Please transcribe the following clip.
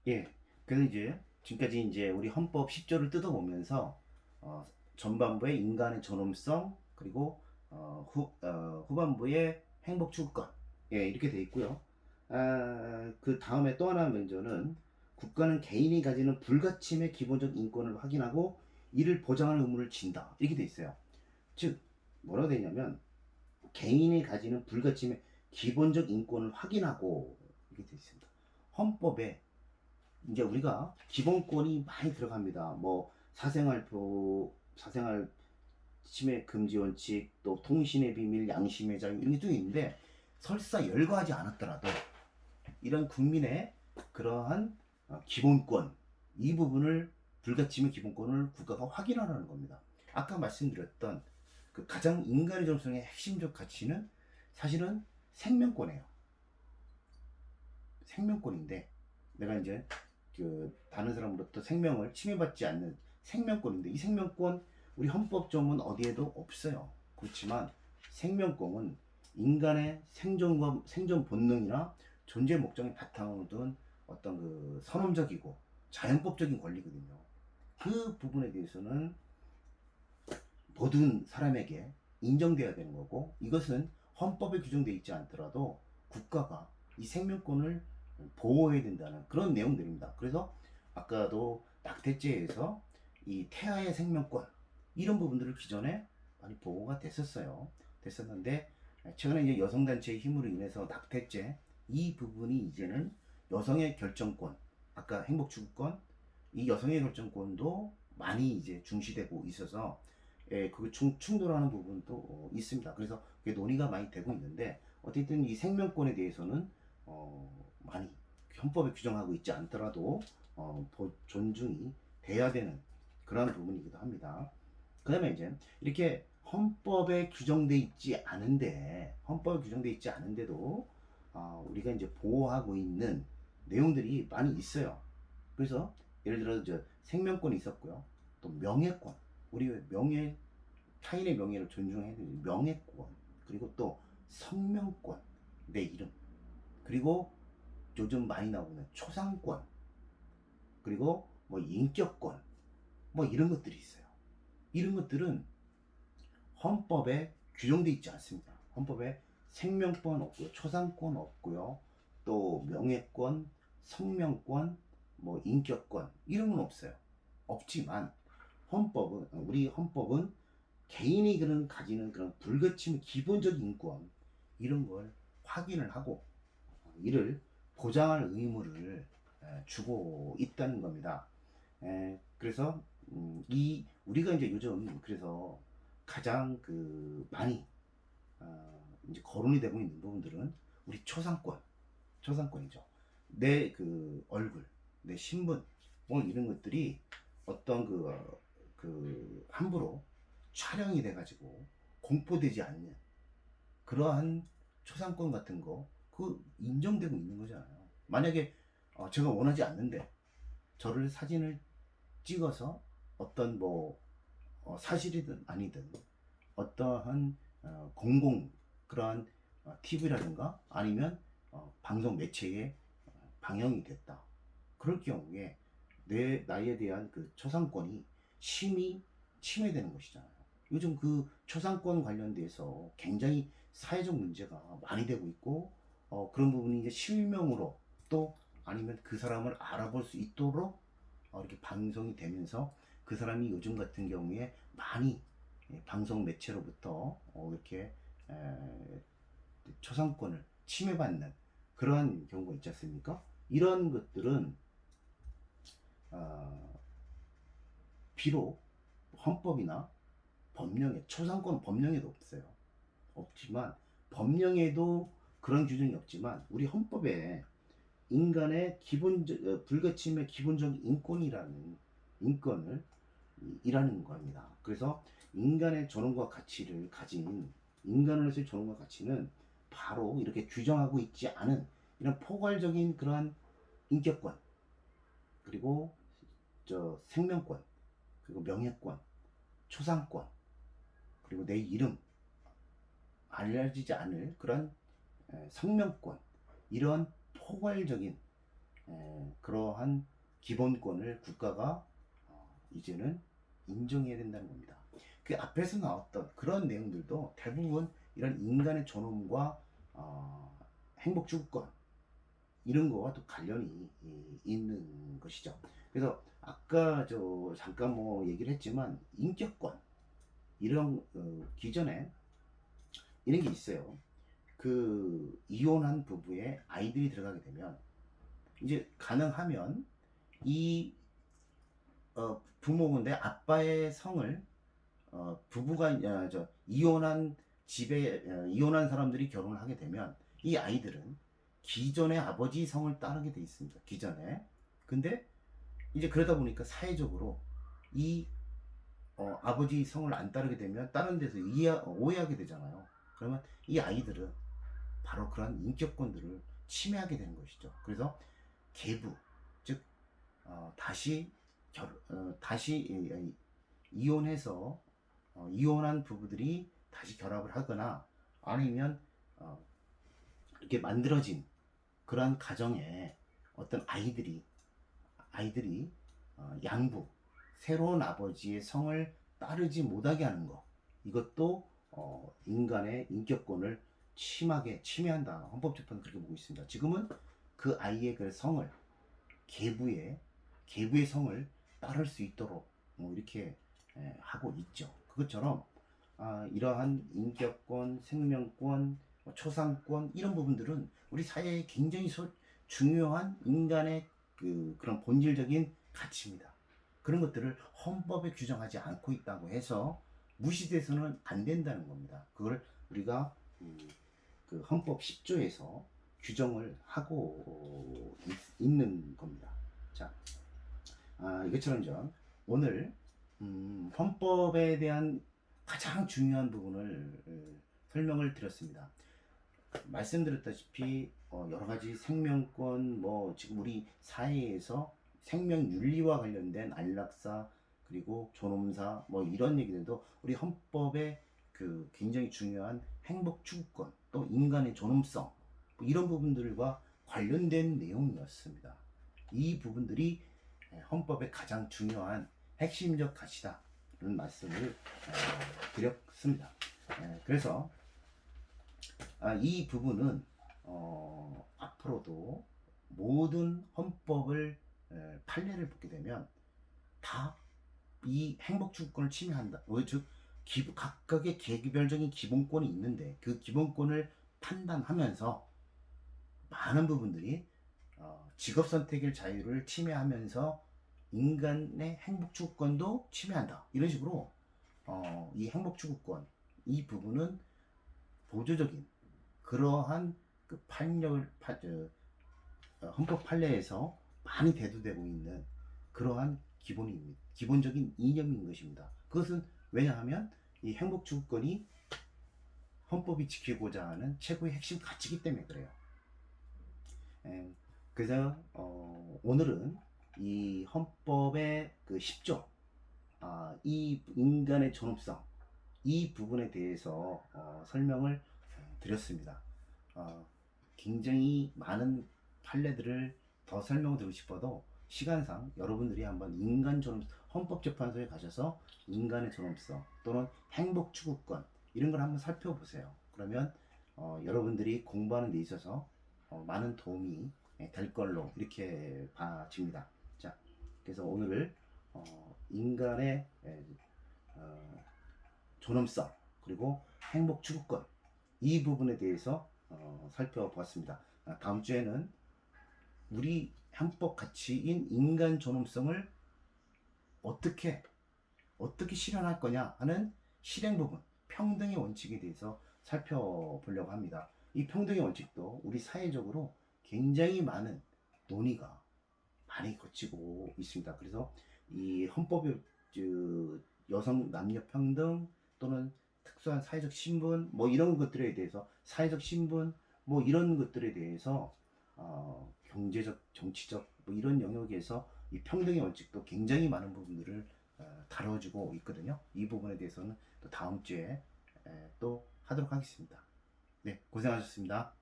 예. 그래서 이제 지금까지 이제 우리 헌법 10조를 뜯어보면서 어, 전반부의 인간의 존엄성 그리고 후반부의 행복 추구권 예 이렇게 돼 있고요. 그 다음에 또 하나 면제는 국가는 개인이 가지는 불가침의 기본적 인권을 확인하고 이를 보장하는 의무를 진다 이렇게 돼 있어요. 즉 뭐라고 되냐면 개인이 가지는 불가침의 기본적 인권을 확인하고 이렇게 돼 있습니다. 헌법에 이제 우리가 기본권이 많이 들어갑니다. 뭐 사생활 침해 금지 원칙, 또 통신의 비밀, 양심의 자유 이런 게 쭉 있는데 설사 열거하지 않았더라도 이런 국민의 그러한 기본권 이 부분을 불가침의 기본권을 국가가 확인하라는 겁니다. 아까 말씀드렸던 그 가장 인간의 정성의 핵심적 가치는 사실은 생명권이에요. 생명권인데 내가 이제 그 다른 사람으로부터 생명을 침해받지 않는 생명권인데 이 생명권 우리 헌법조문 어디에도 없어요. 그렇지만 생명권은 인간의 생존과 생존 본능이나 존재 목적의 바탕으로 둔 어떤 그 선언적이고 자연법적인 권리거든요. 그 부분에 대해서는 모든 사람에게 인정돼야 되는 거고 이것은 헌법에 규정되어 있지 않더라도 국가가 이 생명권을 보호해야 된다는 그런 내용들입니다. 그래서 아까도 낙태죄에서 이 태아의 생명권 이런 부분들을 기존에 많이 보호가 됐었어요. 됐었는데 최근에 이제 여성단체의 힘으로 인해서 낙태죄 이 부분이 이제는 여성의 결정권 아까 행복추구권 이 여성의 결정권도 많이 이제 중시되고 있어서 예, 그 충돌하는 부분도 있습니다. 그래서 그게 논의가 많이 되고 있는데 어쨌든 이 생명권에 대해서는 많이 헌법에 규정하고 있지 않더라도 존중이 돼야 되는 그런 부분이기도 합니다. 그 다음에 이제 이렇게 헌법에 규정돼 있지 않은데도 우리가 이제 보호하고 있는 내용들이 많이 있어요. 그래서 예를 들어 저 생명권이 있었고요. 또 명예권. 우리 명예 타인의 명예를 존중해야 되는 명예권. 그리고 또 성명권. 내 이름. 그리고 요즘 많이 나오는 초상권. 그리고 뭐 인격권. 뭐 이런 것들이 있어요. 이런 것들은 헌법에 규정되어 있지 않습니다. 헌법에 생명권 없고요. 초상권 없고요. 또 명예권, 성명권, 뭐 인격권 이런 건 없어요. 없지만 우리 헌법은 개인이 그런 가지는 그런 불가침 기본적인 인권 이런 걸 확인을 하고 이를 보장할 의무를 주고 있다는 겁니다. 그래서 이 우리가 이제 요즘 그래서 가장 그 많이 이제 거론이 되고 있는 부분들은 우리 초상권이죠. 내 그 얼굴, 내 신분, 뭐 이런 것들이 어떤 그 함부로 촬영이 돼가지고 공포되지 않는 그러한 초상권 같은 거 그 인정되고 있는 거잖아요. 만약에 제가 원하지 않는데 저를 사진을 찍어서 어떤 뭐 사실이든 아니든 어떠한 공공 그러한 TV라든가 아니면 방송 매체에 방영이 됐다. 그럴 경우에 내 나에 대한 그 초상권이 심히 침해되는 것이잖아요. 요즘 그 초상권 관련돼서 굉장히 사회적 문제가 많이 되고 있고 그런 부분이 이제 실명으로 또 아니면 그 사람을 알아볼 수 있도록 이렇게 방송이 되면서 그 사람이 요즘 같은 경우에 많이 방송 매체로부터 이렇게 초상권을 침해받는 그러한 경우가 있지 않습니까? 이런 것들은 어, 비록 헌법이나 법령에 초상권 법령에도 없어요. 없지만 법령에도 그런 규정이 없지만 우리 헌법에 인간의 불가침의 기본적인 인권이라는 인권을 이라는 겁니다. 그래서 인간의 존엄과 가치를 가진 인간으로서의 존엄과 가치는 바로 이렇게 규정하고 있지 않은 이런 포괄적인 그러한 인격권 그리고 생명권 그리고 명예권 초상권 그리고 내 이름 알려지지 않을 그런 성명권 이런 포괄적인 그러한 기본권을 국가가 이제는 인정해야 된다는 겁니다. 그 앞에서 나왔던 그런 내용들도 대부분 이런 인간의 존엄과 행복 추구권 이런 거와 또 관련이 있는 것이죠. 그래서 아까 저 잠깐 뭐 얘기를 했지만 인격권 이런 기존에 이런 게 있어요. 그 이혼한 부부의 아이들이 들어가게 되면 이제 가능하면 이 부모인데 아빠의 성을 부부가 이혼한 집에 이혼한 사람들이 결혼을 하게 되면 이 아이들은 기존의 아버지 성을 따르게 돼 있습니다. 기존에. 근데 이제 그러다 보니까 사회적으로 이 아버지 성을 안 따르게 되면 다른 데서 오해하게 되잖아요. 그러면 이 아이들은 바로 그런 인격권들을 침해하게 되는 것이죠. 그래서 계부, 즉 다시 이혼해서 이혼한 부부들이 다시 결합을 하거나 아니면 이렇게 만들어진 그러한 가정에 어떤 아이들이 양부 새로운 아버지의 성을 따르지 못하게 하는 것 이것도 인간의 인격권을 침해한다. 헌법재판은 그렇게 보고 있습니다. 지금은 그 아이의 그 성을 계부의 성을 따를 수 있도록 이렇게 하고 있죠. 그것처럼 이러한 인격권, 생명권, 초상권 이런 부분들은 우리 사회에 굉장히 중요한 인간의 그런 본질적인 가치입니다. 그런 것들을 헌법에 규정하지 않고 있다고 해서 무시돼서는 안 된다는 겁니다. 그걸 우리가 그 헌법 10조에서 규정을 하고 있는 겁니다. 자, 이것처럼 오늘 헌법에 대한 가장 중요한 부분을 설명을 드렸습니다. 말씀드렸다시피 여러 가지 생명권, 뭐 지금 우리 사회에서 생명윤리와 관련된 안락사 그리고 존엄사 뭐 이런 얘기들도 우리 헌법에 그 굉장히 중요한 행복 추구권 또 인간의 존엄성 뭐 이런 부분들과 관련된 내용이었습니다. 이 부분들이 헌법의 가장 중요한 핵심적 가치다라는 말씀을 드렸습니다. 그래서 이 부분은 앞으로도 모든 헌법을 판례를 보게 되면 다 이 행복추구권을 침해한다. 즉 각각의 개별적인 기본권이 있는데 그 기본권을 판단하면서 많은 부분들이 직업 선택의 자유를 침해하면서 인간의 행복추구권도 침해한다. 이런 식으로 이 행복추구권 이 부분은 보조적인 그러한 그 헌법 판례에서 많이 대두되고 있는 그러한 기본적인 이념인 것입니다. 그것은 왜냐하면 이 행복추구권이 헌법이 지키고자 하는 최고의 핵심 가치이기 때문에 그래요. 그래서 오늘은 이 헌법의 그 10조 이 인간의 존엄성 이 부분에 대해서 설명을 드렸습니다. 굉장히 많은 판례들을 더 설명을 드리고 싶어도 시간상 여러분들이 한번 헌법재판소에 가셔서 인간의 존엄성 또는 행복추구권 이런 걸 한번 살펴보세요. 그러면 여러분들이 공부하는 데 있어서 많은 도움이 될 걸로 이렇게 봐집니다. 자, 그래서 오늘을 인간의 존엄성 그리고 행복추구권 이 부분에 대해서 살펴보았습니다. 다음 주에는 우리 헌법 가치인 인간 존엄성을 어떻게 실현할 거냐 하는 실행 부분, 평등의 원칙에 대해서 살펴보려고 합니다. 이 평등의 원칙도 우리 사회적으로 굉장히 많은 논의가 많이 거치고 있습니다. 그래서 이 헌법의 여성 남녀 평등 또는 특수한 사회적 신분 뭐 이런 것들에 대해서 사회적 신분 뭐 이런 것들에 대해서 경제적 정치적 뭐 이런 영역에서 이 평등의 원칙도 굉장히 많은 부분들을 다뤄주고 있거든요. 이 부분에 대해서는 또 다음 주에 또 하도록 하겠습니다. 네, 고생하셨습니다.